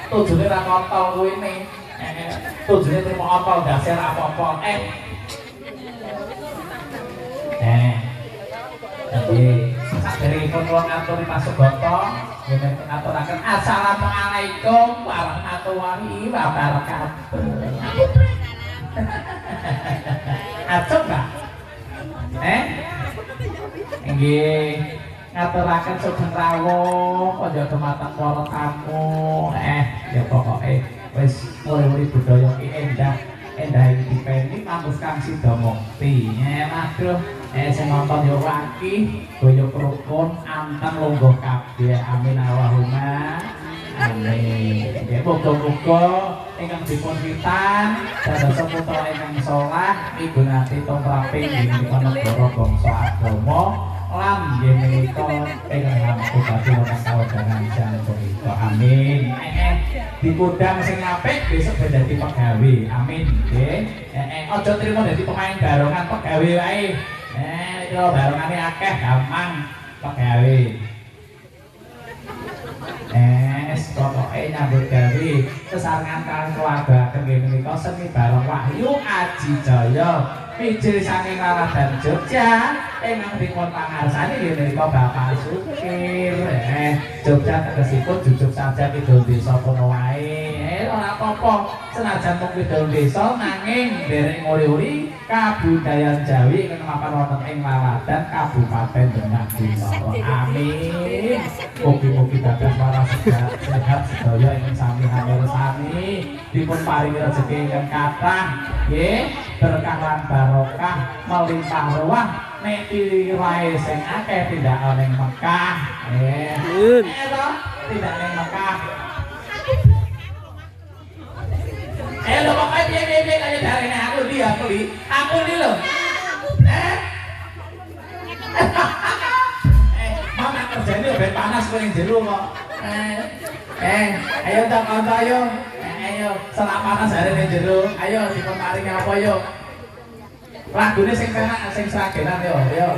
Tujune ra kontol kuwene. Tujune terima otol dase ra apa-apa. Nggih, saderengipun kula ngaturi pasugata, nggih ngaturaken assalamualaikum warahmatullahi wabarakatuh. Acok Mbak? Nggih, ngaturaken sugeng rawuh kaya dumateng para tamu. Ya pokoke wis mulai budaya ki endah iki dipeni kampus Kang Sida Mukti. Aduh, sing nonton yo waki, boyo rukun, anteng lungguh kabeh. Amin Allahumma. Amin. Nggih, muga-muga ingkang dipun witan dados putra ingkang saleh migunani tumraping ing negara bangsa agama lan nggih menika ingkang nampi dadi wonten kawedanan jan punika. Amin. Dikudang sing apik besok dadi pegawe. Amin. Nggih. Aja trimo dadi pemain barongan pegawe wae. Kalau barongane akeh gampang pegawe. Pokoke nyambut gawe sesarengan kalian keluarga kenging menika seni barong Wahyu Aji Jaya mijil saking Laladan Jogja ingkang dipun pangarsani nggih menika Bapak Sukir. Jogja tegesipun jujuk saja kidul desa kono wae. Ora apa-apa senajan mung kidul desa nanging dereng uri-uri kabudayan Jawi ingkang mapan wonten ing Laladan Kabupaten Demak Timor. Amin. Mugi-mugi dados waras sehat sedaya ingkang sami hamirsani dipun paringi rezeki ingkang kathah nggih berkah lan barokah melimpah ruah nek wae sing akeh tindak ning Mekah. Tidak ning Mekah. Lho pokoke piye-piye kaya darene aku li lho. Mama kerjane ben panas kowe ning jero kok. Ayo tak kanca ayo. Ayo selak panas are ning jero. Ayo dipun paringi apa yo. Lagune sing penak sing sragenan yo. Ayo.